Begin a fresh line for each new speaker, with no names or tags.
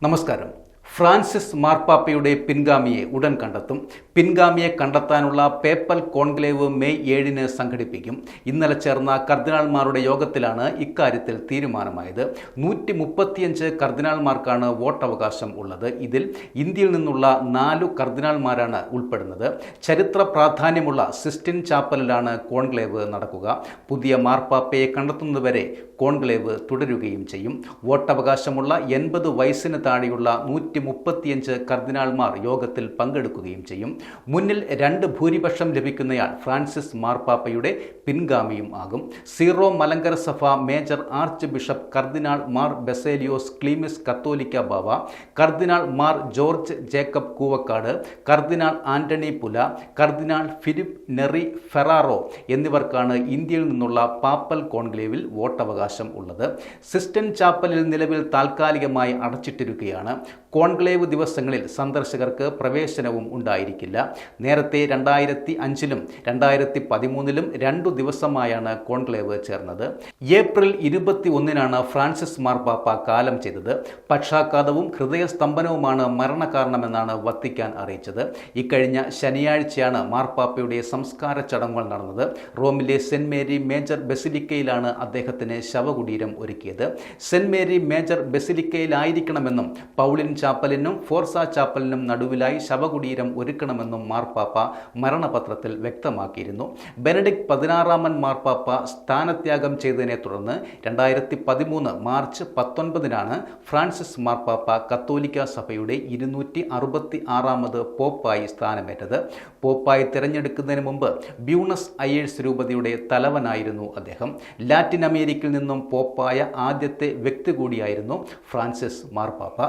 നമസ്കാരം. ഫ്രാൻസിസ് മാർപ്പാപ്പയുടെ പിൻഗാമിയെ ഉടൻ കണ്ടെത്തും. പിൻഗാമിയെ കണ്ടെത്താനുള്ള പേപ്പൽ കോൺക്ലേവ് മെയ് 7-ന് സംഘടിപ്പിക്കും. ഇന്നലെ ചേർന്ന കർദിനാൾമാരുടെ യോഗത്തിലാണ് ഇക്കാര്യത്തിൽ തീരുമാനമായത്. 135 കർദിനാൾമാർക്കാണ് വോട്ടവകാശം ഉള്ളത്. ഇതിൽ ഇന്ത്യയിൽ നിന്നുള്ള 4 കർദിനാൾമാരാണ് ഉൾപ്പെടുന്നത്. ചരിത്ര പ്രാധാന്യമുള്ള സിസ്റ്റിൻ ചാപ്പലിലാണ് കോൺക്ലേവ് നടക്കുക. പുതിയ മാർപ്പാപ്പയെ കണ്ടെത്തുന്നതുവരെ കോൺക്ലേവ് തുടരുകയും ചെയ്യും. വോട്ടവകാശമുള്ള 80 വയസ്സിന് താഴെയുള്ള 135 കർദിനാൾമാർ യോഗത്തിൽ പങ്കെടുക്കുകയും ചെയ്യും. മുന്നിൽ 2 ഭൂരിപക്ഷം ലഭിക്കുന്നയാൾ ഫ്രാൻസിസ് മാർപ്പാപ്പയുടെ പിൻഗാമിയും ആകും. സീറോ മലങ്കര സഭ മേജർ ആർച്ച് ബിഷപ്പ് കർദിനാൾ മാർ ബസേലിയോസ് ക്ലീമിസ് കത്തോലിക്ക ബാവ, കർദിനാൾ മാർ ജോർജ് ജേക്കബ് കൂവക്കാട്, കർദിനാൾ ആന്റണി പുല, കർദിനാൾ ഫിലിപ്പ് നെറി ഫെറാറോ എന്നിവർക്കാണ് ഇന്ത്യയിൽ നിന്നുള്ള പാപ്പൽ കോൺക്ലേവിൽ വോട്ടവകാശം ഉള്ളത്. സിസ്റ്റൻ ചാപ്പലിൽ നിലവിൽ താൽക്കാലികമായി അടച്ചിട്ടിരിക്കുകയാണ്. കോൺക്ലേവ് ദിവസങ്ങളിൽ സന്ദർശകർക്ക് പ്രവേശനവും ഉണ്ടായിരിക്കില്ല. നേരത്തെ 2005-ലും 2013-ലും 2 ദിവസമായാണ് കോൺക്ലേവ് ചേർന്നത്. ഏപ്രിൽ 21-നാണ് ഫ്രാൻസിസ് മാർപ്പാപ്പ കാലം ചെയ്തത്. പക്ഷാഘാതവും ഹൃദയസ്തംഭനവുമാണ് മരണകാരണമെന്നാണ് വത്തിക്കാൻ അറിയിച്ചത്. ഇക്കഴിഞ്ഞ ശനിയാഴ്ചയാണ് മാർപ്പാപ്പയുടെ സംസ്കാര ചടങ്ങുകൾ നടന്നത്. റോമിലെ സെന്റ് മേരി മേജർ ബസിലിക്കയിലാണ് അദ്ദേഹത്തിന് ശവകുടീരം ഒരുക്കിയത്. സെന്റ് മേരി മേജർ ബസിലിക്കയിലായിരിക്കണമെന്നും പൗളിൻ ചാപ്പലിനും ഫോർസ ചാപ്പലിനും നടുവിലായി ശവകുടീരം ഒരുക്കണമെന്നും മാർപ്പാപ്പ മരണപത്രത്തിൽ വ്യക്തമാക്കിയിരുന്നു. ബെനഡിക്ട് 16-ാമൻ മാർപ്പാപ്പ സ്ഥാനത്യാഗം ചെയ്തതിനെ തുടർന്ന് 2013 മാർച്ച് 19-നാണ് ഫ്രാൻസിസ് മാർപ്പാപ്പ കത്തോലിക്ക സഭയുടെ 266-ാമത് പോപ്പായി സ്ഥാനമേറ്റത്. പോപ്പായി തിരഞ്ഞെടുക്കുന്നതിന് മുമ്പ് ബ്യൂണസ് അയേഴ്സ് രൂപതയുടെ തലവനായിരുന്നു അദ്ദേഹം. ലാറ്റിൻ അമേരിക്കയിൽ നിന്നും പോപ്പായ ആദ്യത്തെ വ്യക്തി കൂടിയായിരുന്നു ഫ്രാൻസിസ് മാർപ്പാപ്പ.